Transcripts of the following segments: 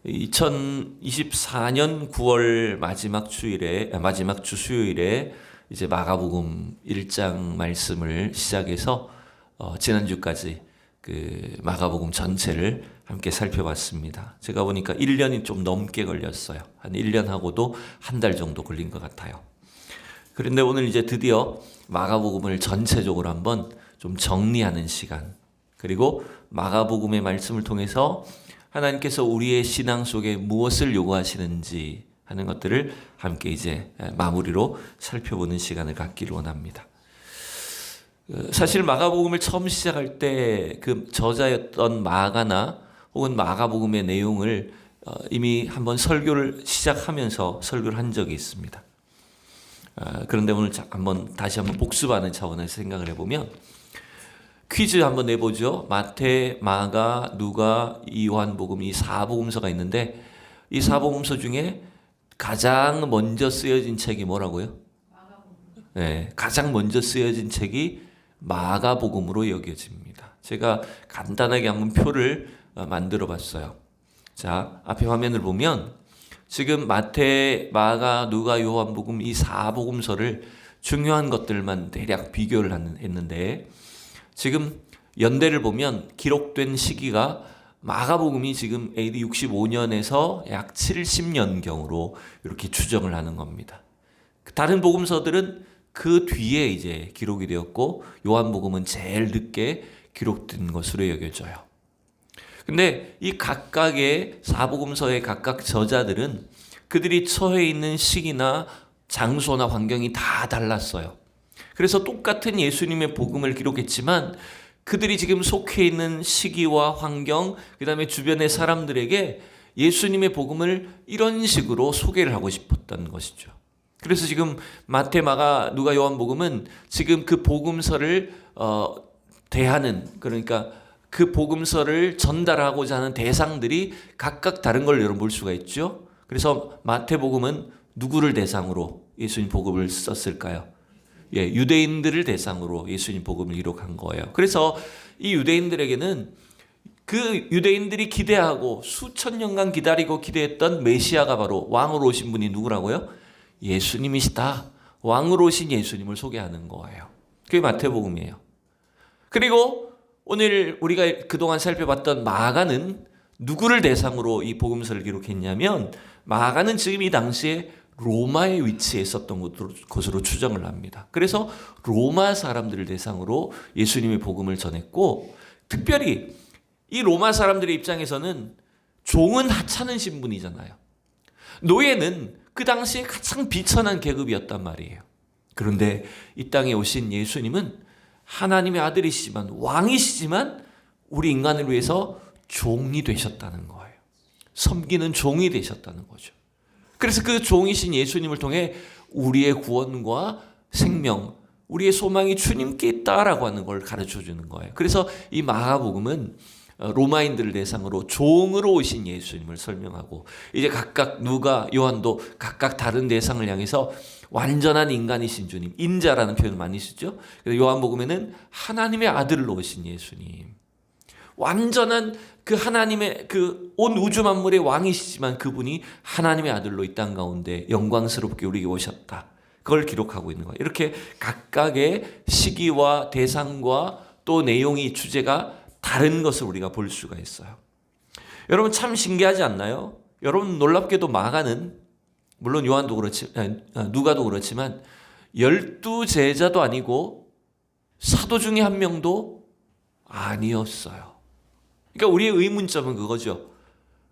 2024년 9월 마지막 주 수요일에 이제 마가복음 1장 말씀을 시작해서 지난주까지 그 마가복음 전체를 함께 살펴봤습니다. 제가 보니까 1년이 좀 넘게 걸렸어요. 한 1년하고도 한 달 정도 걸린 것 같아요. 그런데 오늘 이제 드디어 마가복음을 전체적으로 한번 좀 정리하는 시간, 그리고 마가복음의 말씀을 통해서 하나님께서 우리의 신앙 속에 무엇을 요구하시는지 하는 것들을 함께 이제 마무리로 살펴보는 시간을 갖기를 원합니다. 사실 마가복음을 처음 시작할 때 그 저자였던 마가나 혹은 마가복음의 내용을 이미 한번 설교를 시작하면서 설교를 한 적이 있습니다. 그런데 오늘 다시 한번 복습하는 차원에서 생각을 해보면 퀴즈 한번 내보죠. 마태, 마가, 누가, 요한복음 이 4복음서가 있는데 이 4복음서 중에 가장 먼저 쓰여진 책이 뭐라고요? 네, 가장 먼저 쓰여진 책이 마가복음으로 여겨집니다. 제가 간단하게 한번 표를 만들어 봤어요. 자, 앞에 화면을 보면 지금 마태, 마가, 누가, 요한복음 이 4복음서를 중요한 것들만 대략 비교를 했는데 지금 연대를 보면 기록된 시기가 마가복음이 지금 AD 65년에서 약 70년경으로 이렇게 추정을 하는 겁니다. 다른 복음서들은 그 뒤에 이제 기록이 되었고 요한복음은 제일 늦게 기록된 것으로 여겨져요. 근데 이 각각의 4복음서의 각각 저자들은 그들이 처해 있는 시기나 장소나 환경이 다 달랐어요. 그래서 똑같은 예수님의 복음을 기록했지만 그들이 지금 속해 있는 시기와 환경, 그 다음에 주변의 사람들에게 예수님의 복음을 이런 식으로 소개를 하고 싶었던 것이죠. 그래서 지금 마태, 마가, 누가, 요한복음은 지금 그 복음서를 대하는, 그러니까 그 복음서를 전달하고자 하는 대상들이 각각 다른 걸 여러분 볼 수가 있죠. 그래서 마태복음은 누구를 대상으로 예수님 복음을 썼을까요? 유대인들을 대상으로 예수님 복음을 기록한 거예요. 그래서 이 유대인들에게는 그 유대인들이 기대하고 수천 년간 기다리고 기대했던 메시아가 바로 왕으로 오신 분이 누구라고요? 예수님이시다. 왕으로 오신 예수님을 소개하는 거예요. 그게 마태복음이에요. 그리고 오늘 우리가 그동안 살펴봤던 마가는 누구를 대상으로 이 복음서를 기록했냐면 마가는 지금 이 당시에 로마에 위치해 있었던 곳으로 추정을 합니다. 그래서 로마 사람들을 대상으로 예수님의 복음을 전했고, 특별히 이 로마 사람들의 입장에서는 종은 하찮은 신분이잖아요. 노예는 그 당시에 가장 비천한 계급이었단 말이에요. 그런데 이 땅에 오신 예수님은 하나님의 아들이시지만 왕이시지만 우리 인간을 위해서 종이 되셨다는 거예요. 섬기는 종이 되셨다는 거죠. 그래서 그 종이신 예수님을 통해 우리의 구원과 생명, 우리의 소망이 주님께 있다라고 하는 걸 가르쳐 주는 거예요. 그래서 이 마가복음은 로마인들을 대상으로 종으로 오신 예수님을 설명하고, 이제 각각 누가, 요한도 각각 다른 대상을 향해서 완전한 인간이신 주님, 인자라는 표현을 많이 쓰죠. 그래서 요한복음에는 하나님의 아들로 오신 예수님, 완전한 그 하나님의 그 온 우주 만물의 왕이시지만 그분이 하나님의 아들로 이 땅 가운데 영광스럽게 우리에게 오셨다. 그걸 기록하고 있는 거예요. 이렇게 각각의 시기와 대상과 또 내용이, 주제가 다른 것을 우리가 볼 수가 있어요. 여러분 참 신기하지 않나요? 여러분 놀랍게도 마가는 물론 요한도 누가도 그렇지만 12제자도 아니고 사도 중에 한 명도 아니었어요. 그러니까 우리의 의문점은 그거죠.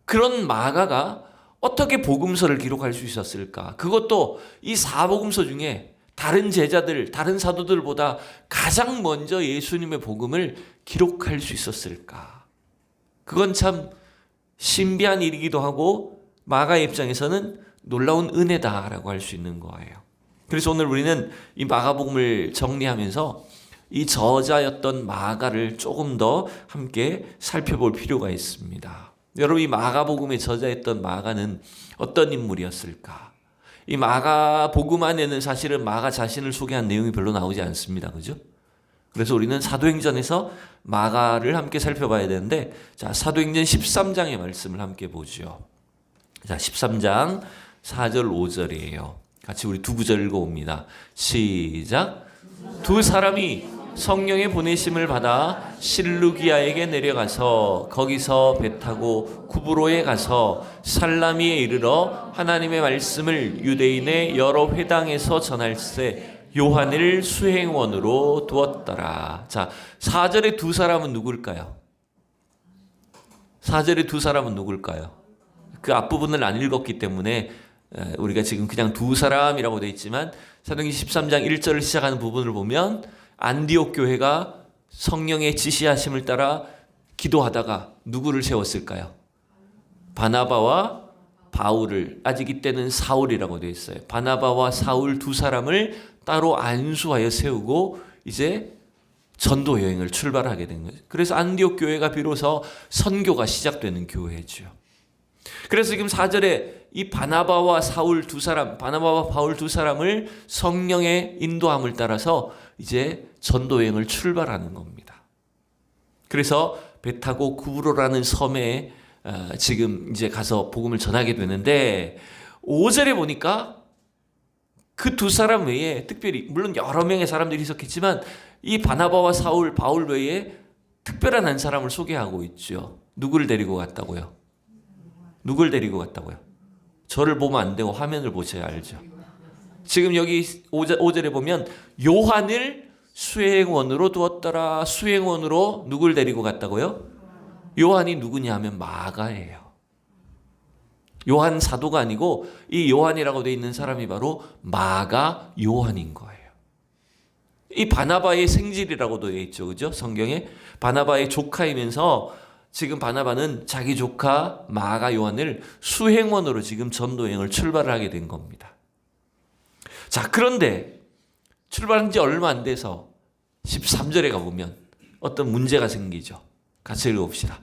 그런 마가가 어떻게 복음서를 기록할 수 있었을까? 그것도 이 4복음서 중에 다른 제자들, 다른 사도들보다 가장 먼저 예수님의 복음을 기록할 수 있었을까? 그건 참 신비한 일이기도 하고 마가의 입장에서는 놀라운 은혜다라고 할 수 있는 거예요. 그래서 오늘 우리는 이 마가복음을 정리하면서 이 저자였던 마가를 조금 더 함께 살펴볼 필요가 있습니다. 여러분, 이 마가복음의 저자였던 마가는 어떤 인물이었을까? 이 마가복음 안에는 사실은 마가 자신을 소개한 내용이 별로 나오지 않습니다. 그죠? 그래서 우리는 사도행전에서 마가를 함께 살펴봐야 되는데, 자, 사도행전 13장의 말씀을 함께 보죠. 자, 13장 4절 5절이에요. 같이 우리 두 구절 읽어봅니다. 시작. 두 사람이 성령의 보내심을 받아 실루기아에게 내려가서 거기서 배 타고 구브로에 가서 살라미에 이르러 하나님의 말씀을 유대인의 여러 회당에서 전할세 요한을 수행원으로 두었더라. 자, 4절의 두 사람은 누굴까요? 4절의 두 사람은 누굴까요? 그 앞부분을 안 읽었기 때문에 우리가 지금 그냥 두 사람이라고 되어 있지만 사도행전 13장 1절을 시작하는 부분을 보면 안디옥 교회가 성령의 지시하심을 따라 기도하다가 누구를 세웠을까요? 바나바와 바울을, 아직 이때는 사울이라고 되어 있어요. 바나바와 사울 두 사람을 따로 안수하여 세우고 이제 전도 여행을 출발하게 된 거죠. 그래서 안디옥 교회가 비로소 선교가 시작되는 교회죠. 그래서 지금 4절에 이 바나바와 사울 두 사람, 바나바와 바울 두 사람을 성령의 인도함을 따라서 이제 전도 여행을 출발하는 겁니다. 그래서 배 타고 구브로라는 섬에 지금 이제 가서 복음을 전하게 되는데 5절에 보니까 그 두 사람 외에 특별히 물론 여러 명의 사람들이 있었겠지만 이 바나바와 사울, 바울 외에 특별한 한 사람을 소개하고 있죠. 누구를 데리고 갔다고요? 누굴 데리고 갔다고요? 저를 보면 안 되고 화면을 보셔야 알죠. 지금 여기 5절에 보면 요한을 수행원으로 두었더라. 수행원으로 누굴 데리고 갔다고요? 요한이 누구냐 하면 마가예요. 요한 사도가 아니고 이 요한이라고 되어 있는 사람이 바로 마가 요한인 거예요. 이 바나바의 생질이라고 되어 있죠. 그죠? 성경에 바나바의 조카이면서 지금 바나바는 자기 조카 마가 요한을 수행원으로 지금 전도여행을 출발하게 된 겁니다. 자, 그런데 출발한 지 얼마 안 돼서 13절에 가보면 어떤 문제가 생기죠. 같이 읽어봅시다.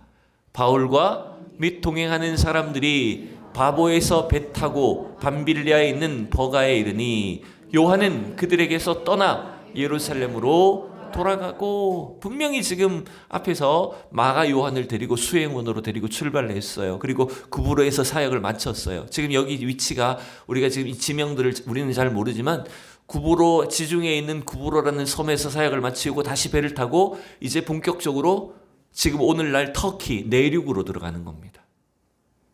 바울과 및 동행하는 사람들이 바보에서 배 타고 밤빌리아에 있는 버가에 이르니 요한은 그들에게서 떠나 예루살렘으로 돌아가고, 분명히 지금 앞에서 마가 요한을 데리고 수행원으로 데리고 출발을 했어요. 그리고 구브로에서 사역을 마쳤어요. 지금 여기 위치가 우리가 지금 이 지명들을 우리는 잘 모르지만 구브로, 지중해에 있는 구브로라는 섬에서 사역을 마치고 다시 배를 타고 이제 본격적으로 지금 오늘날 터키 내륙으로 들어가는 겁니다.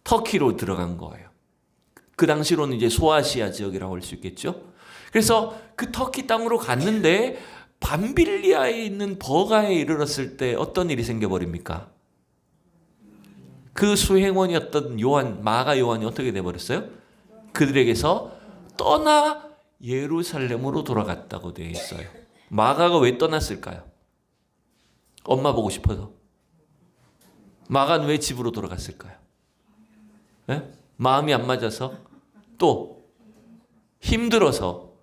터키로 들어간 거예요. 그 당시로는 이제 소아시아 지역이라고 할 수 있겠죠. 그래서 그 터키 땅으로 갔는데 밤빌리아에 있는 버가에 이르렀을 때 어떤 일이 생겨버립니까? 그 수행원이었던 요한, 마가 요한이 어떻게 돼버렸어요? 그들에게서 떠나 예루살렘으로 돌아갔다고 되어 있어요. 마가가 왜 떠났을까요? 엄마 보고 싶어서. 마가는 왜 집으로 돌아갔을까요? 네? 마음이 안 맞아서, 또 힘들어서,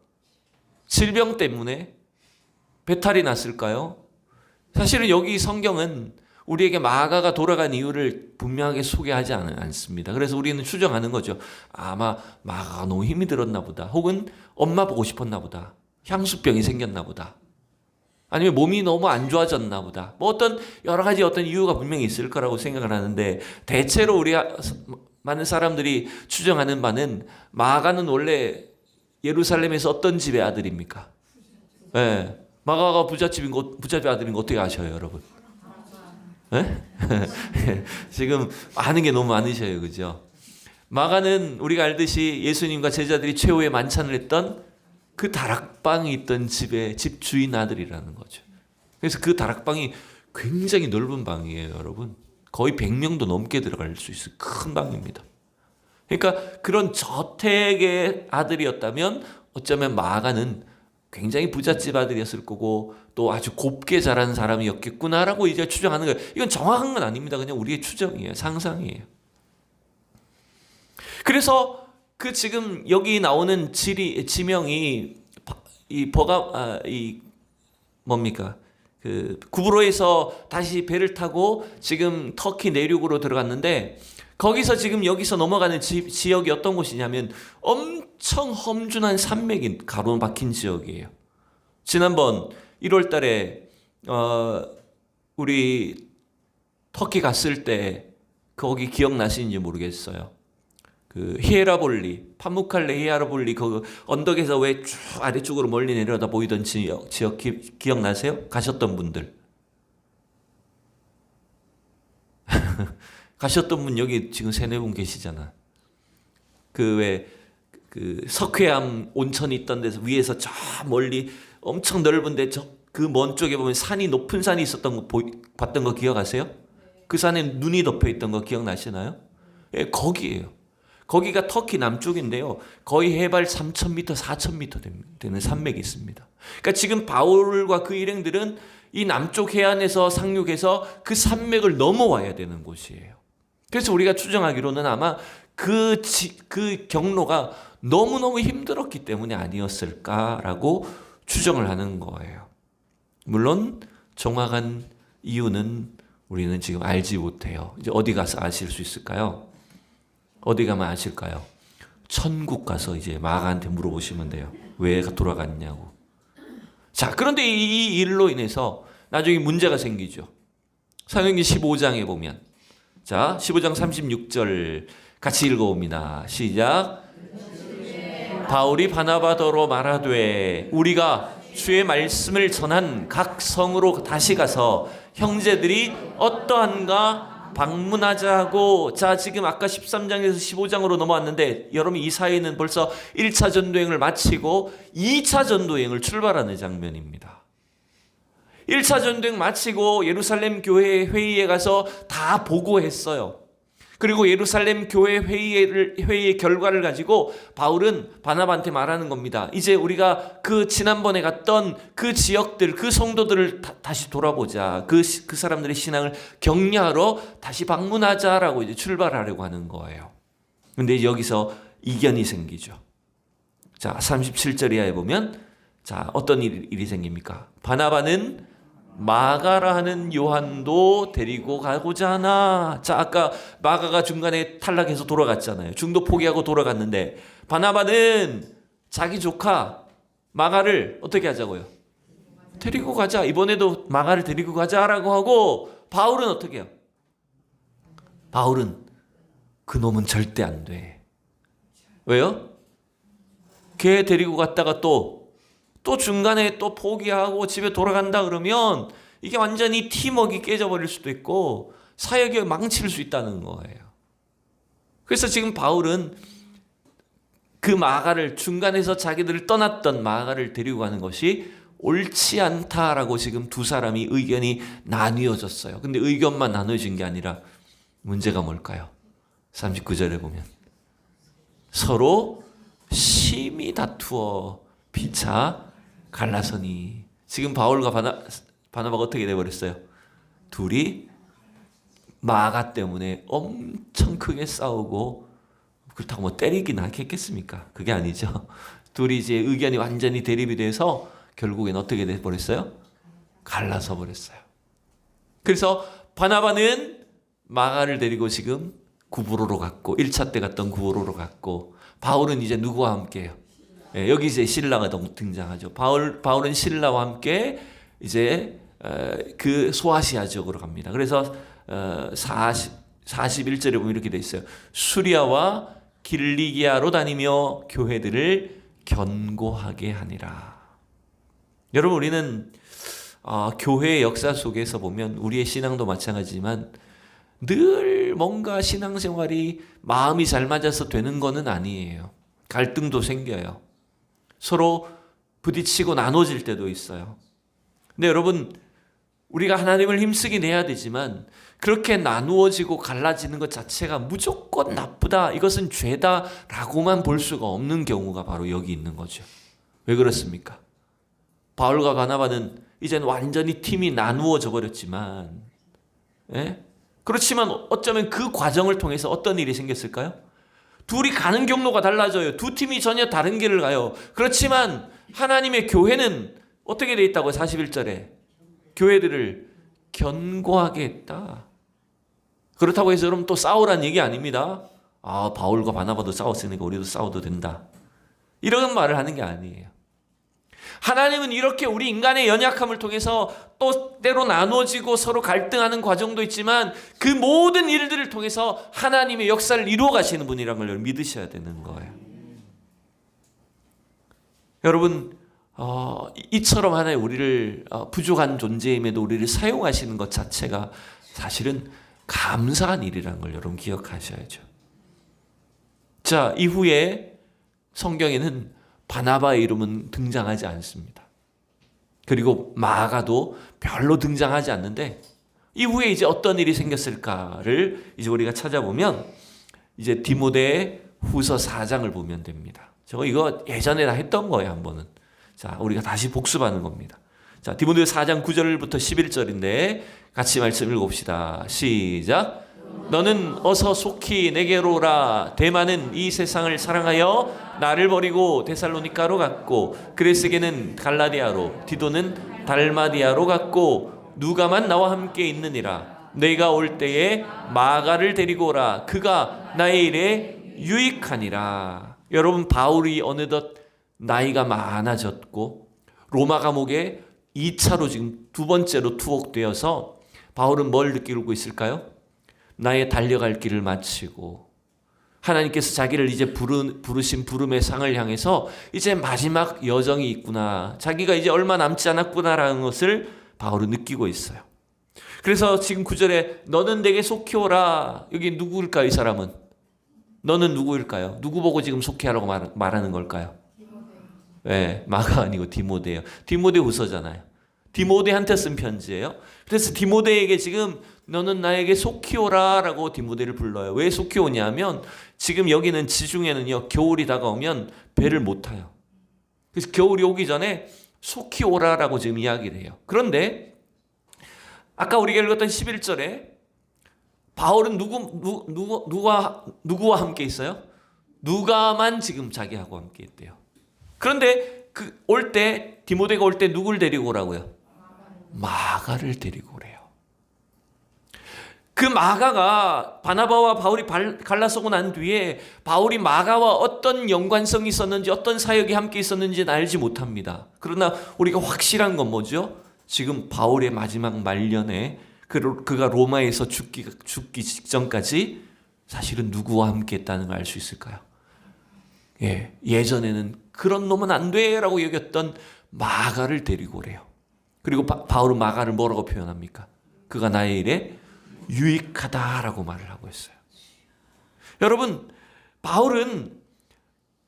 질병 때문에 배탈이 났을까요? 사실은 여기 성경은 우리에게 마가가 돌아간 이유를 분명하게 소개하지 않습니다. 그래서 우리는 추정하는 거죠. 아마 마가가 너무 힘이 들었나 보다. 혹은 엄마 보고 싶었나 보다. 향수병이 생겼나 보다. 아니면 몸이 너무 안 좋아졌나 보다. 뭐 어떤 여러 가지 어떤 이유가 분명히 있을 거라고 생각을 하는데, 대체로 우리가 많은 사람들이 추정하는 바는 마가는 원래 예루살렘에서 어떤 집의 아들입니까? 네. 마가가 부잣집 아들인 거 어떻게 아셔요, 여러분? 네? 지금 아는 게 너무 많으셔요, 그죠? 마가는 우리가 알듯이 예수님과 제자들이 최후의 만찬을 했던 그 다락방이 있던 집의 집 주인 아들이라는 거죠. 그래서 그 다락방이 굉장히 넓은 방이에요, 여러분. 거의 100명도 넘게 들어갈 수 있어요. 큰 방입니다. 그러니까 그런 저택의 아들이었다면 어쩌면 마가는 굉장히 부잣집 아들이었을 거고 또 아주 곱게 자란 사람이었겠구나라고 이제 추정하는 거예요. 이건 정확한 건 아닙니다. 그냥 우리의 추정이에요. 상상이에요. 그래서 그 지금 여기 나오는 지명이 뭡니까? 그 구브로에서 다시 배를 타고 지금 터키 내륙으로 들어갔는데, 거기서 지금 여기서 넘어가는 지역이 어떤 곳이냐면 엄청 험준한 산맥이 가로막힌 지역이에요. 지난번 1월 달에 우리 터키 갔을 때 거기 기억나시는지 모르겠어요. 그 히에라볼리, 파무칼레 히에라볼리 그 언덕에서 왜 쭉 아래쪽으로 멀리 내려다 보이던 지역 기억나세요? 가셨던 분들. 가셨던 분 여기 지금 3-4분 계시잖아. 그 왜 그 석회암 온천이 있던 데서 위에서 저 멀리 엄청 넓은데 그 먼 쪽에 보면 산이 높은 산이 있었던 거 봤던 거 기억하세요? 그 산에 눈이 덮여 있던 거 기억나시나요? 예, 거기예요. 거기가 터키 남쪽인데요. 거의 해발 3,000m, 4,000m 되는 산맥이 있습니다. 그러니까 지금 바울과 그 일행들은 이 남쪽 해안에서 상륙해서 그 산맥을 넘어와야 되는 곳이에요. 그래서 우리가 추정하기로는 아마 그 경로가 너무너무 힘들었기 때문에 아니었을까라고 추정을 하는 거예요. 물론 정확한 이유는 우리는 지금 알지 못해요. 이제 어디 가서 아실 수 있을까요? 어디 가면 아실까요? 천국 가서 이제 마가한테 물어보시면 돼요. 왜 돌아갔냐고. 자, 그런데 이 일로 인해서 나중에 문제가 생기죠. 사도행전 15장에 보면, 자, 15장 36절 같이 읽어봅니다. 시작. 바울이 바나바더로 말하되 우리가 주의 말씀을 전한 각 성으로 다시 가서 형제들이 어떠한가 방문하자 하고, 자, 지금 아까 13장에서 15장으로 넘어왔는데 여러분 이 사이에는 벌써 1차 전도행을 마치고 2차 전도행을 출발하는 장면입니다. 1차 전도행 마치고 예루살렘 교회 회의에 가서 다 보고했어요. 그리고 예루살렘 교회 회의의 결과를 가지고 바울은 바나바한테 말하는 겁니다. 이제 우리가 그 지난번에 갔던 그 지역들, 그 성도들을 다시 돌아보자. 그 사람들의 신앙을 격려하러 다시 방문하자라고 이제 출발하려고 하는 거예요. 근데 여기서 이견이 생기죠. 자, 37절 이하에 보면, 자, 어떤 일이 생깁니까? 바나바는 마가라 하는 요한도 데리고 가고자 하나. 자, 아까 마가가 중간에 탈락해서 돌아갔잖아요. 중도 포기하고 돌아갔는데 바나바는 자기 조카 마가를 어떻게 하자고요? 데리고 가자. 이번에도 마가를 데리고 가자라고 하고, 바울은 어떻게 해요? 바울은 그놈은 절대 안 돼. 왜요? 걔 데리고 갔다가 또 중간에 또 포기하고 집에 돌아간다 그러면 이게 완전히 팀워크가 깨져버릴 수도 있고 사역이 망칠 수 있다는 거예요. 그래서 지금 바울은 그 마가를, 중간에서 자기들을 떠났던 마가를 데리고 가는 것이 옳지 않다라고 지금 두 사람이 의견이 나뉘어졌어요. 근데 의견만 나눠진 게 아니라 문제가 뭘까요? 39절에 보면 서로 심히 다투어 피차 갈라서니. 지금 바울과 바나바가 어떻게 돼버렸어요? 둘이 마가 때문에 엄청 크게 싸우고, 그렇다고 뭐 때리긴 하겠습니까? 그게 아니죠. 둘이 이제 의견이 완전히 대립이 돼서 결국엔 어떻게 돼버렸어요? 갈라서 버렸어요. 그래서 바나바는 마가를 데리고 지금 구브로로 갔고, 1차 때 갔던 구브로로 갔고, 바울은 이제 누구와 함께해요? 예, 여기 이제 신라가 등장하죠. 바울은 신라와 함께 이제 그 소아시아 지역으로 갑니다. 그래서 41절에 보면 이렇게 돼 있어요. 수리아와 길리기아로 다니며 교회들을 견고하게 하니라. 여러분, 우리는 교회의 역사 속에서 보면 우리의 신앙도 마찬가지지만 늘 뭔가 신앙생활이 마음이 잘 맞아서 되는 거는 아니에요. 갈등도 생겨요. 서로 부딪히고 나눠질 때도 있어요. 근데 여러분, 우리가 하나님을 힘쓰긴 해야 되지만 그렇게 나누어지고 갈라지는 것 자체가 무조건 나쁘다, 이것은 죄다라고만 볼 수가 없는 경우가 바로 여기 있는 거죠. 왜 그렇습니까? 바울과 바나바는 이젠 완전히 팀이 나누어져 버렸지만, 예? 그렇지만 어쩌면 그 과정을 통해서 어떤 일이 생겼을까요? 둘이 가는 경로가 달라져요. 두 팀이 전혀 다른 길을 가요. 그렇지만 하나님의 교회는 어떻게 돼 있다고요? 41절에 교회들을 견고하게 했다. 그렇다고 해서 여러분 또 싸우란 얘기 아닙니다. 바울과 바나바도 싸웠으니까 우리도 싸워도 된다, 이런 말을 하는 게 아니에요. 하나님은 이렇게 우리 인간의 연약함을 통해서 또 때로 나누어지고 서로 갈등하는 과정도 있지만 그 모든 일들을 통해서 하나님의 역사를 이루어 가시는 분이라는 걸 믿으셔야 되는 거예요. 여러분, 이처럼 하나의 우리를 부족한 존재임에도 우리를 사용하시는 것 자체가 사실은 감사한 일이라는 걸 여러분 기억하셔야죠. 자, 이후에 성경에는 바나바의 이름은 등장하지 않습니다. 그리고 마가도 별로 등장하지 않는데 이후에 이제 어떤 일이 생겼을까를 이제 우리가 찾아보면 이제 디모데 후서 4장을 보면 됩니다. 이거 예전에 다 했던 거예요, 한 번은. 자, 우리가 다시 복습하는 겁니다. 자, 디모데 4장 9절부터 11절인데 같이 말씀 읽읍시다. 시작. 너는 어서 속히 내게로 오라. 데마는 이 세상을 사랑하여 나를 버리고 데살로니가로 갔고 그레스게는 갈라디아로 디도는 달마디아로 갔고 누가만 나와 함께 있느니라. 내가 올 때에 마가를 데리고 오라. 그가 나의 일에 유익하니라. 여러분, 바울이 어느덧 나이가 많아졌고 로마 감옥에 2차로 지금 두 번째로 투옥되어서 바울은 뭘 느끼고 있을까요? 나의 달려갈 길을 마치고 하나님께서 자기를 이제 부르신 부름의 상을 향해서 이제 마지막 여정이 있구나. 자기가 이제 얼마 남지 않았구나라는 것을 바울은 느끼고 있어요. 그래서 지금 9절에 너는 내게 속히 오라. 여기 누구일까요, 이 사람은? 너는 누구일까요? 누구 보고 지금 속히 하라고 말하는 걸까요? 네, 마가 아니고 디모데예요. 디모데 후서잖아요. 디모데한테 쓴 편지예요. 그래서 디모데에게 지금 너는 나에게 속히 오라 라고 디모데를 불러요. 왜 속히 오냐면 지금 여기는 지중해는요, 겨울이 다가오면 배를 못 타요. 그래서 겨울이 오기 전에 속히 오라 라고 지금 이야기를 해요. 그런데 아까 우리가 읽었던 11절에 바울은 누구와 함께 있어요? 누가만 지금 자기하고 함께 있대요. 그런데 올 때 디모데가 올 때 누굴 데리고 오라고요? 마가를 데리고 오래요. 그 마가가 바나바와 바울이 갈라서고 난 뒤에 바울이 마가와 어떤 연관성이 있었는지 어떤 사역이 함께 있었는지는 알지 못합니다. 그러나 우리가 확실한 건 뭐죠? 지금 바울의 마지막 말년에 그가 로마에서 죽기 직전까지 사실은 누구와 함께 했다는 걸 알 수 있을까요? 예전에는 그런 놈은 안 돼라고 여겼던 마가를 데리고 오래요. 그리고 바울은 마가를 뭐라고 표현합니까? 그가 나의 일에 유익하다라고 말을 하고 있어요. 여러분, 바울은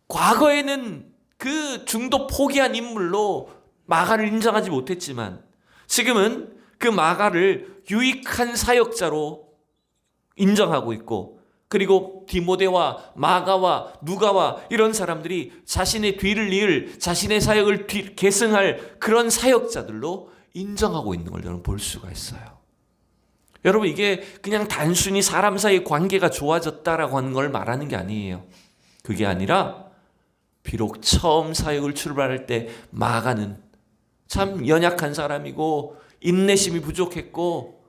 과거에는 그 중도 포기한 인물로 마가를 인정하지 못했지만 지금은 그 마가를 유익한 사역자로 인정하고 있고, 그리고 디모데와 마가와 누가와 이런 사람들이 자신의 뒤를 이을 자신의 사역을 계승할 그런 사역자들로 인정하고 있는 걸 여러분 볼 수가 있어요. 여러분, 이게 그냥 단순히 사람 사이의 관계가 좋아졌다라고 하는 걸 말하는 게 아니에요. 그게 아니라 비록 처음 사역을 출발할 때 마가는 참 연약한 사람이고 인내심이 부족했고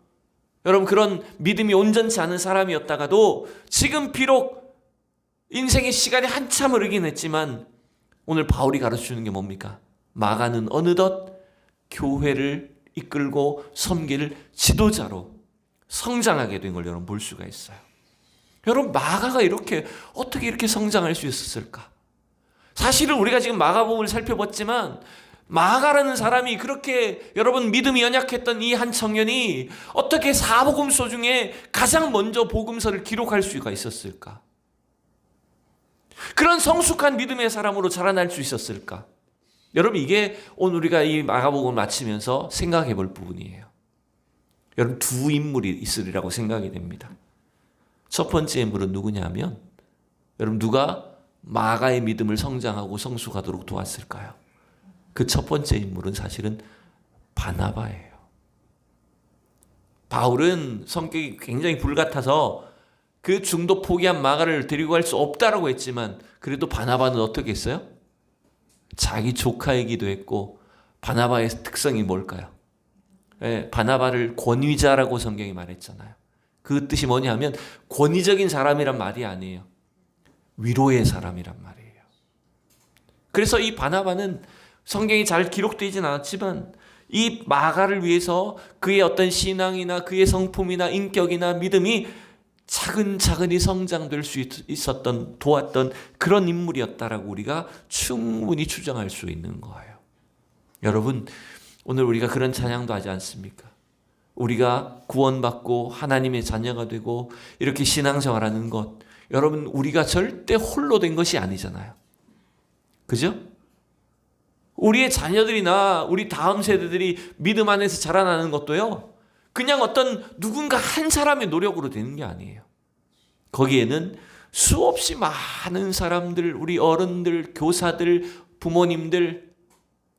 여러분 그런 믿음이 온전치 않은 사람이었다가도 지금 비록 인생의 시간이 한참 흐르긴 했지만 오늘 바울이 가르쳐주는 게 뭡니까? 마가는 어느덧 교회를 이끌고 섬길 지도자로 성장하게 된 걸 여러분 볼 수가 있어요. 여러분, 마가가 어떻게 이렇게 성장할 수 있었을까? 사실은 우리가 지금 마가복음을 살펴봤지만 마가라는 사람이 그렇게 여러분 믿음이 연약했던 이 한 청년이 어떻게 사복음서 중에 가장 먼저 복음서를 기록할 수가 있었을까? 그런 성숙한 믿음의 사람으로 자라날 수 있었을까? 여러분, 이게 오늘 우리가 이 마가복음을 마치면서 생각해 볼 부분이에요. 여러분, 두 인물이 있으리라고 생각이 됩니다. 첫 번째 인물은 누구냐면 여러분, 누가 마가의 믿음을 성장하고 성숙하도록 도왔을까요? 그 첫 번째 인물은 사실은 바나바예요. 바울은 성격이 굉장히 불같아서 그 중도 포기한 마가를 데리고 갈 수 없다라고 했지만 그래도 바나바는 어떻게 했어요? 자기 조카이기도 했고, 바나바의 특성이 뭘까요? 바나바를 권위자라고 성경이 말했잖아요. 그 뜻이 뭐냐면 권위적인 사람이란 말이 아니에요. 위로의 사람이란 말이에요. 그래서 이 바나바는 성경이 잘 기록되진 않았지만 이 마가를 위해서 그의 어떤 신앙이나 그의 성품이나 인격이나 믿음이 차근차근히 성장될 수 있었던, 도왔던 그런 인물이었다라고 우리가 충분히 추정할 수 있는 거예요. 여러분, 오늘 우리가 그런 찬양도 하지 않습니까? 우리가 구원받고 하나님의 자녀가 되고 이렇게 신앙생활하는 것, 여러분, 우리가 절대 홀로 된 것이 아니잖아요. 그죠? 우리의 자녀들이나 우리 다음 세대들이 믿음 안에서 자라나는 것도요, 그냥 어떤 누군가 한 사람의 노력으로 되는 게 아니에요. 거기에는 수없이 많은 사람들, 우리 어른들, 교사들, 부모님들,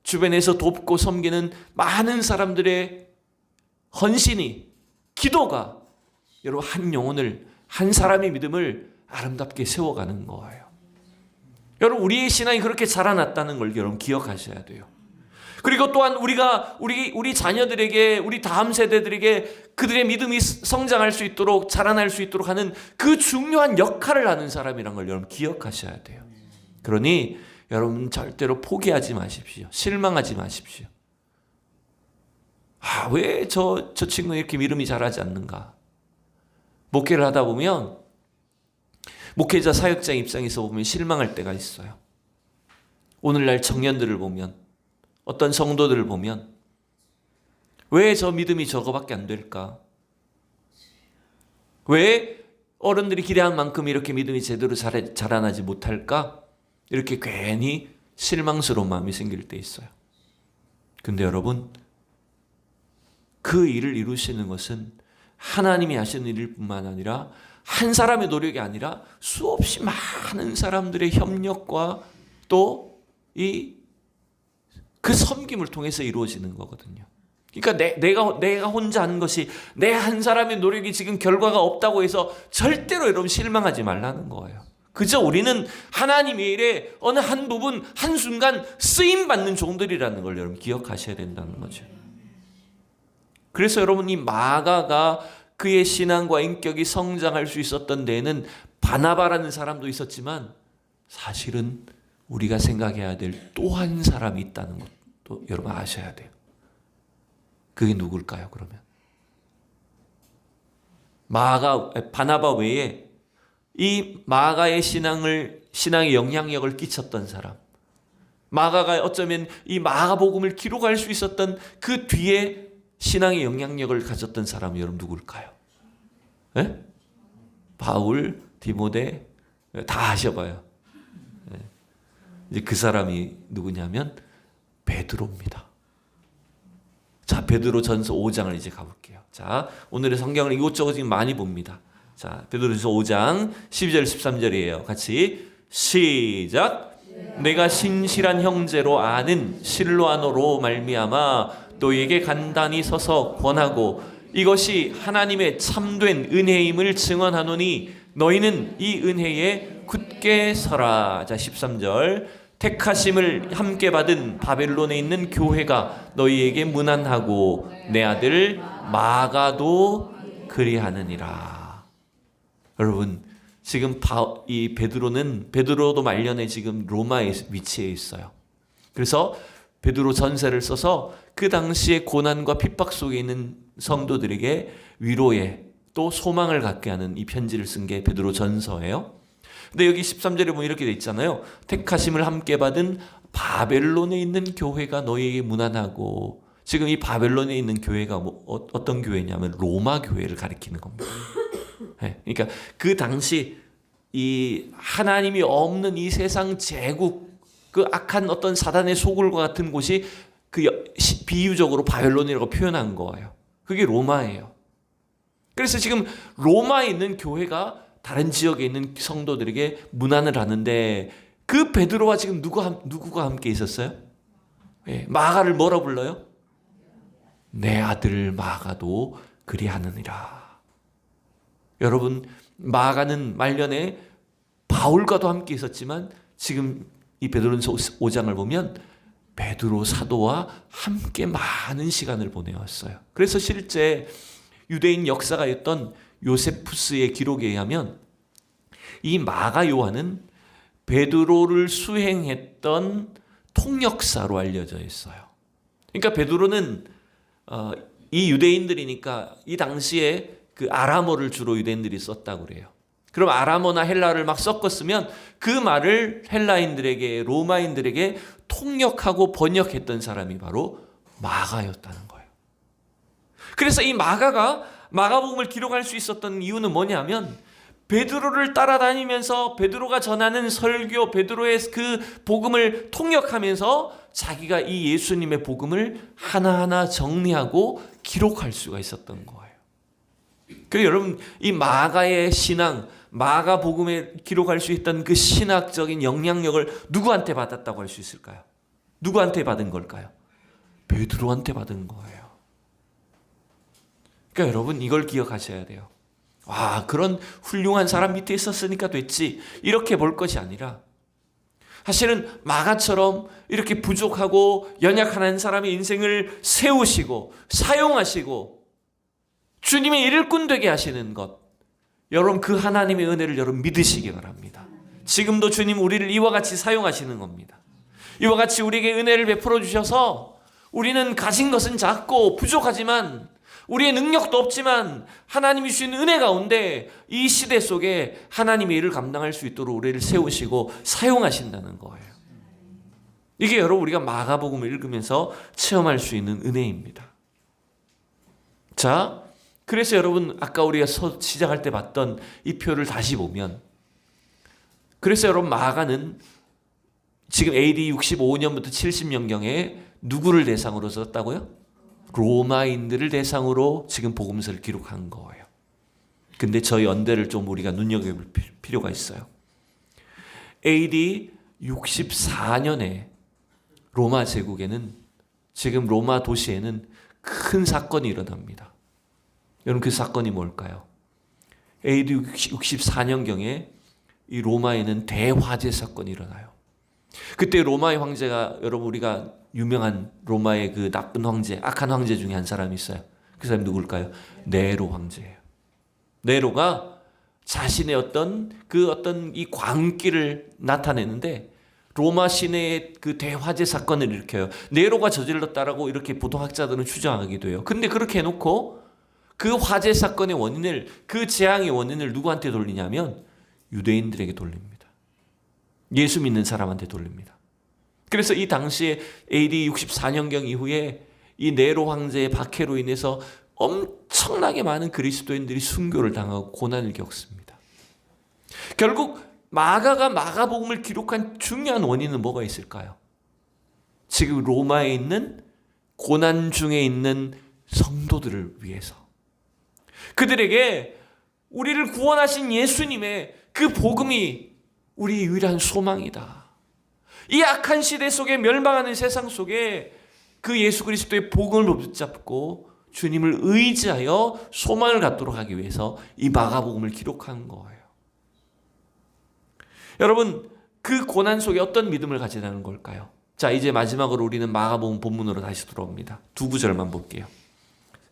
주변에서 돕고 섬기는 많은 사람들의 헌신이, 기도가 여러분 한 영혼을, 한 사람의 믿음을 아름답게 세워가는 거예요. 여러분, 우리의 신앙이 그렇게 자라났다는 걸 여러분 기억하셔야 돼요. 그리고 또한 우리 자녀들에게, 우리 다음 세대들에게 그들의 믿음이 성장할 수 있도록, 자라날 수 있도록 하는 그 중요한 역할을 하는 사람이란 걸 여러분 기억하셔야 돼요. 그러니 여러분 절대로 포기하지 마십시오. 실망하지 마십시오. 왜 저 친구는 이렇게 믿음이 자라지 않는가? 목회를 하다 보면, 목회자 사역자 입장에서 보면 실망할 때가 있어요. 오늘날 청년들을 보면, 어떤 성도들을 보면 왜 저 믿음이 저거밖에 안 될까? 왜 어른들이 기대한 만큼 이렇게 믿음이 제대로 자라나지 못할까? 이렇게 괜히 실망스러운 마음이 생길 때 있어요. 근데 여러분, 그 일을 이루시는 것은 하나님이 하시는 일일 뿐만 아니라 한 사람의 노력이 아니라 수없이 많은 사람들의 협력과 또 그 섬김을 통해서 이루어지는 거거든요. 그러니까 내가 혼자 하는 것이, 내 한 사람의 노력이 지금 결과가 없다고 해서 절대로 여러분 실망하지 말라는 거예요. 그저 우리는 하나님의 일에 어느 한 부분, 한순간 쓰임받는 종들이라는 걸 여러분 기억하셔야 된다는 거죠. 그래서 여러분, 이 마가가 그의 신앙과 인격이 성장할 수 있었던 데에는 바나바라는 사람도 있었지만 사실은 우리가 생각해야 될 또 한 사람이 있다는 것도 여러분 아셔야 돼요. 그게 누굴까요, 그러면? 바나바 외에 이 마가의 신앙에 영향력을 끼쳤던 사람, 마가가 어쩌면 이 마가복음을 기록할 수 있었던 그 뒤에 신앙의 영향력을 가졌던 사람이 여러분 누굴까요? 네? 바울, 디모데 다 하셔봐요. 네. 이제 그 사람이 누구냐면 베드로입니다. 자, 베드로전서 5장을 이제 가볼게요. 자, 오늘의 성경을 이곳저곳 지금 많이 봅니다. 자, 베드로전서 5장 12절 13절이에요. 같이 시작. 내가 신실한 형제로 아는 실로아노로 말미암아 너에게 간단히 서서 권하고 이것이 하나님의 참된 은혜임을 증언하노니 너희는 이 은혜에 굳게 서라. 자, 13절. 택하심을 함께 받은 바벨론에 있는 교회가 너희에게 문안하고 내 아들 마가도 그리하느니라. 여러분, 지금 이 베드로도 말년에 지금 로마에 위치해 있어요. 그래서 베드로 전서를 써서 그 당시의 고난과 핍박 속에 있는 성도들에게 위로에 또 소망을 갖게 하는 이 편지를 쓴 게 베드로 전서예요. 근데 여기 13절에 보면 이렇게 돼 있잖아요. 택하심을 함께 받은 바벨론에 있는 교회가 너희에게 문안하고, 지금 이 바벨론에 있는 교회가 어떤 교회냐면 로마 교회를 가리키는 겁니다. 네, 그러니까 그 당시 이 하나님이 없는 이 세상 제국, 그 악한 어떤 사단의 소굴과 같은 곳이 비유적으로 바벨론이라고 표현한 거예요. 그게 로마예요. 그래서 지금 로마에 있는 교회가 다른 지역에 있는 성도들에게 문안을 하는데, 그 베드로와 지금 누구가 함께 있었어요? 네, 마가를 뭐라 불러요? 내 아들 마가도 그리하느니라. 여러분, 마가는 말년에 바울과도 함께 있었지만 지금 이 베드로전서 5장을 보면 베드로 사도와 함께 많은 시간을 보내왔어요. 그래서 실제 유대인 역사가였던 요세푸스의 기록에 의하면 이 마가 요한은 베드로를 수행했던 통역사로 알려져 있어요. 그러니까 베드로는 이 유대인들이니까 이 당시에 그 아람어를 주로 유대인들이 썼다고 그래요. 그럼 아람어나 헬라어를 막 섞었으면 그 말을 헬라인들에게, 로마인들에게 통역하고 번역했던 사람이 바로 마가였다는 거예요. 그래서 이 마가가 마가복음을 기록할 수 있었던 이유는 뭐냐면 베드로를 따라다니면서 베드로가 전하는 설교, 베드로의 그 복음을 통역하면서 자기가 이 예수님의 복음을 하나하나 정리하고 기록할 수가 있었던 거예요. 그래서 여러분, 이 마가의 신앙, 마가복음에 기록할 수 있던 그 신학적인 영향력을 누구한테 받았다고 할 수 있을까요? 누구한테 받은 걸까요? 베드로한테 받은 거예요. 그러니까 여러분, 이걸 기억하셔야 돼요. 와, 그런 훌륭한 사람 밑에 있었으니까 됐지, 이렇게 볼 것이 아니라 사실은 마가처럼 이렇게 부족하고 연약한 사람의 인생을 세우시고 사용하시고 주님의 일꾼 되게 하시는 것, 여러분 그 하나님의 은혜를 여러분 믿으시기 바랍니다. 지금도 주님 우리를 이와 같이 사용하시는 겁니다. 이와 같이 우리에게 은혜를 베풀어 주셔서 우리는 가진 것은 작고 부족하지만, 우리의 능력도 없지만 하나님이 주신 은혜 가운데 이 시대 속에 하나님의 일을 감당할 수 있도록 우리를 세우시고 사용하신다는 거예요. 이게 여러분 우리가 마가복음을 읽으면서 체험할 수 있는 은혜입니다. 자, 그래서 여러분 아까 우리가 시작할 때 봤던 이 표를 다시 보면, 그래서 여러분 마가는 지금 AD 65년부터 70년경에 누구를 대상으로 썼다고요? 로마인들을 대상으로 지금 복음서를 기록한 거예요. 근데 저 연대를 좀 우리가 눈여겨볼 필요가 있어요. AD 64년에 로마 제국에는, 지금 로마 도시에는 큰 사건이 일어납니다. 여러분 그 사건이 뭘까요? AD 64년경에 이 로마에는 대화재 사건이 일어나요. 그때 로마의 황제가, 여러분 우리가 유명한 로마의 그 나쁜 황제, 악한 황제 중에 한 사람이 있어요. 그 사람이 누굴까요? 네로 황제예요. 네로가 자신의 어떤 이 광기를 나타내는데 로마 시내의 그 대화재 사건을 일으켜요. 네로가 저질렀다라고 이렇게 보통 학자들은 추정하기도 해요. 근데 그렇게 해놓고 그 화재 사건의 원인을, 그 재앙의 원인을 누구한테 돌리냐면 유대인들에게 돌립니다. 예수 믿는 사람한테 돌립니다. 그래서 이 당시에 AD 64년경 이후에 이 네로 황제의 박해로 인해서 엄청나게 많은 그리스도인들이 순교를 당하고 고난을 겪습니다. 결국 마가가 마가복음을 기록한 중요한 원인은 뭐가 있을까요? 지금 로마에 있는 고난 중에 있는 성도들을 위해서, 그들에게 우리를 구원하신 예수님의 그 복음이 우리의 유일한 소망이다. 이 악한 시대 속에, 멸망하는 세상 속에 그 예수 그리스도의 복음을 붙잡고 주님을 의지하여 소망을 갖도록 하기 위해서 이 마가복음을 기록한 거예요. 여러분, 그 고난 속에 어떤 믿음을 가지라는 걸까요? 자, 이제 마지막으로 우리는 마가복음 본문으로 다시 돌아옵니다. 두 구절만 볼게요.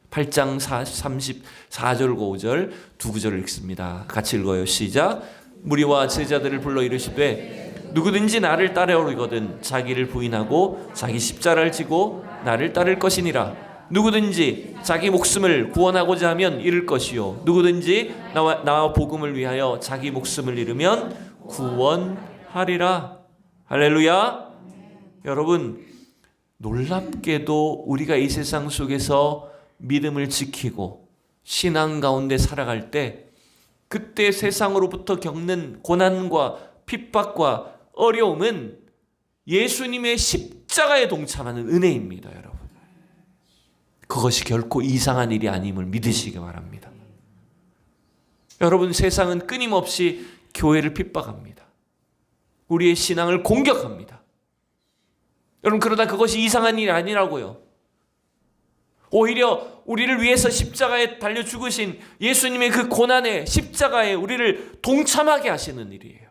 8장 34절 5절 두 구절을 읽습니다. 같이 읽어요. 시작. 무리와 제자들을 불러 이르시되 누구든지 나를 따르거든 자기를 부인하고 자기 십자가를 지고 나를 따를 것이니라. 누구든지 자기 목숨을 구원하고자 하면 잃을 것이요 누구든지 나와 복음을 위하여 자기 목숨을 잃으면 구원하리라. 할렐루야. 여러분, 놀랍게도 우리가 이 세상 속에서 믿음을 지키고 신앙 가운데 살아갈 때, 그때 세상으로부터 겪는 고난과 핍박과 어려움은 예수님의 십자가에 동참하는 은혜입니다, 여러분. 그것이 결코 이상한 일이 아님을 믿으시기 바랍니다. 여러분, 세상은 끊임없이 교회를 핍박합니다. 우리의 신앙을 공격합니다. 여러분, 그러나 그것이 이상한 일이 아니라고요. 오히려 우리를 위해서 십자가에 달려 죽으신 예수님의 그 고난의 십자가에 우리를 동참하게 하시는 일이에요.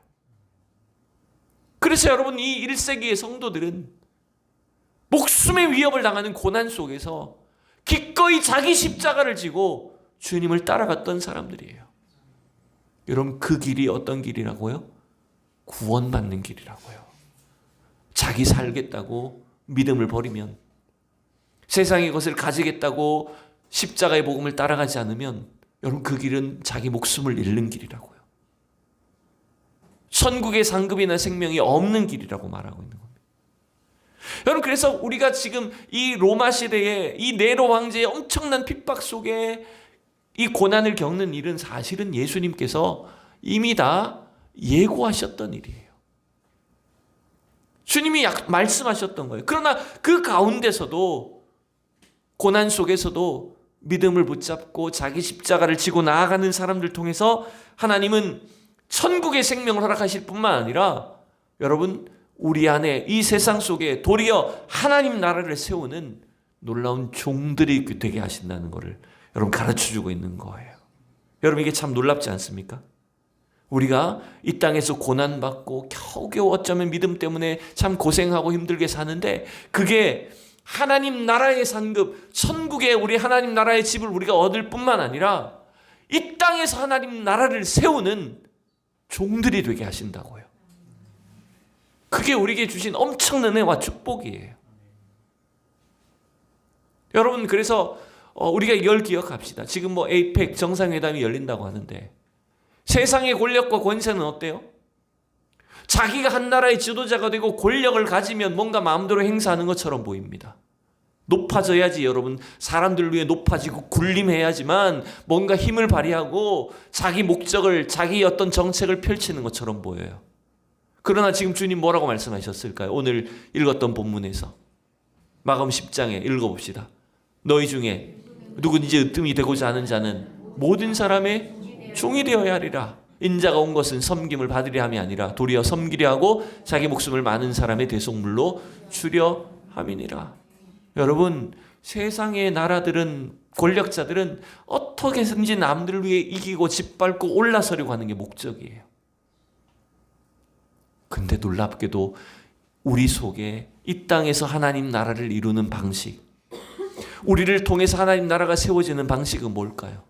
그래서 여러분, 이 1세기의 성도들은 목숨의 위협을 당하는 고난 속에서 기꺼이 자기 십자가를 지고 주님을 따라갔던 사람들이에요. 여러분, 그 길이 어떤 길이라고요? 구원받는 길이라고요. 자기 살겠다고 믿음을 버리면, 세상의 것을 가지겠다고 십자가의 복음을 따라가지 않으면 여러분 그 길은 자기 목숨을 잃는 길이라고요. 천국의 상급이나 생명이 없는 길이라고 말하고 있는 겁니다. 여러분, 그래서 우리가 지금 이 로마 시대에 이 네로 황제의 엄청난 핍박 속에 이 고난을 겪는 일은 사실은 예수님께서 이미 다 예고하셨던 일이에요. 주님이 말씀하셨던 거예요. 그러나 그 가운데서도, 고난 속에서도 믿음을 붙잡고 자기 십자가를 지고 나아가는 사람들 통해서 하나님은 천국의 생명을 허락하실 뿐만 아니라 여러분, 우리 안에 이 세상 속에 도리어 하나님 나라를 세우는 놀라운 종들이 되게 하신다는 것을 여러분 가르쳐주고 있는 거예요. 여러분, 이게 참 놀랍지 않습니까? 우리가 이 땅에서 고난받고 겨우겨우 어쩌면 믿음 때문에 참 고생하고 힘들게 사는데, 그게 하나님 나라의 상급, 천국의 우리 하나님 나라의 집을 우리가 얻을 뿐만 아니라 이 땅에서 하나님 나라를 세우는 종들이 되게 하신다고요. 그게 우리에게 주신 엄청난 은혜와 축복이에요. 여러분, 그래서 우리가 이걸 기억합시다. 지금 뭐 에이펙 정상회담이 열린다고 하는데 세상의 권력과 권세는 어때요? 자기가 한 나라의 지도자가 되고 권력을 가지면 뭔가 마음대로 행사하는 것처럼 보입니다. 높아져야지 여러분, 사람들 위해 높아지고 군림해야지만 뭔가 힘을 발휘하고 자기 목적을, 자기 어떤 정책을 펼치는 것처럼 보여요. 그러나 지금 주님 뭐라고 말씀하셨을까요? 오늘 읽었던 본문에서 마가복음 10장에 읽어봅시다. 너희 중에 누구든지 으뜸이 되고자 하는 자는 모든 사람의 종이 되어야 하리라. 인자가 온 것은 섬김을 받으려 함이 아니라 도리어 섬기려 하고 자기 목숨을 많은 사람의 대속물로 주려 함이니라. 여러분, 세상의 나라들은, 권력자들은 어떻게든지 남들을 위해 이기고 짓밟고 올라서려고 하는 게 목적이에요. 근데 놀랍게도 우리 속에 이 땅에서 하나님 나라를 이루는 방식, 우리를 통해서 하나님 나라가 세워지는 방식은 뭘까요?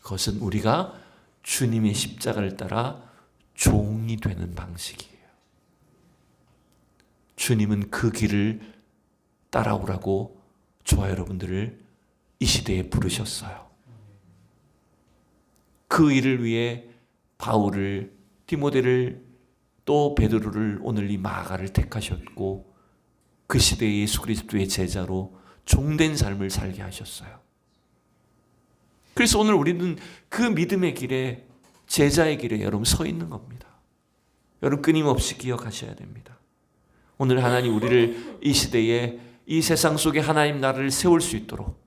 그것은 우리가 주님의 십자가를 따라 종이 되는 방식이에요. 주님은 그 길을 따라오라고 저와 여러분들을 이 시대에 부르셨어요. 그 일을 위해 바울을, 디모데를, 또 베드로를, 오늘 이 마가를 택하셨고 그 시대의 예수 그리스도의 제자로 종된 삶을 살게 하셨어요. 그래서 오늘 우리는 그 믿음의 길에, 제자의 길에 여러분 서 있는 겁니다. 여러분 끊임없이 기억하셔야 됩니다. 오늘 하나님 우리를 이 시대에, 이 세상 속에 하나님 나라를 세울 수 있도록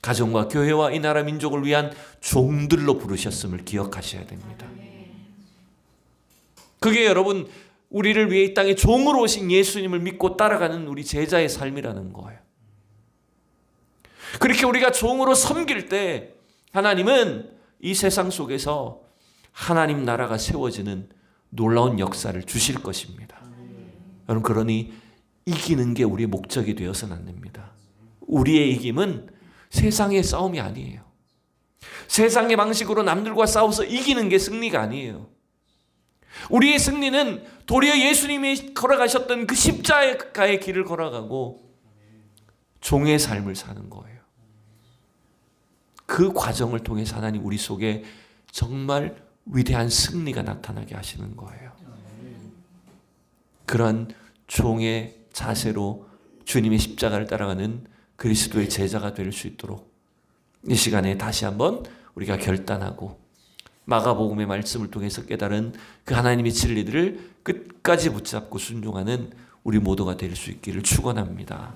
가정과 교회와 이 나라 민족을 위한 종들로 부르셨음을 기억하셔야 됩니다. 그게 여러분 우리를 위해 이 땅에 종으로 오신 예수님을 믿고 따라가는 우리 제자의 삶이라는 거예요. 그렇게 우리가 종으로 섬길 때 하나님은 이 세상 속에서 하나님 나라가 세워지는 놀라운 역사를 주실 것입니다. 여러분, 그러니 이기는 게 우리의 목적이 되어서는 안 됩니다. 우리의 이김은 세상의 싸움이 아니에요. 세상의 방식으로 남들과 싸워서 이기는 게 승리가 아니에요. 우리의 승리는 도리어 예수님이 걸어가셨던 그 십자가의 길을 걸어가고 종의 삶을 사는 거예요. 그 과정을 통해서 하나님 우리 속에 정말 위대한 승리가 나타나게 하시는 거예요. 그런 종의 자세로 주님의 십자가를 따라가는 그리스도의 제자가 될 수 있도록 이 시간에 다시 한번 우리가 결단하고 마가복음의 말씀을 통해서 깨달은 그 하나님의 진리들을 끝까지 붙잡고 순종하는 우리 모두가 될 수 있기를 축원합니다.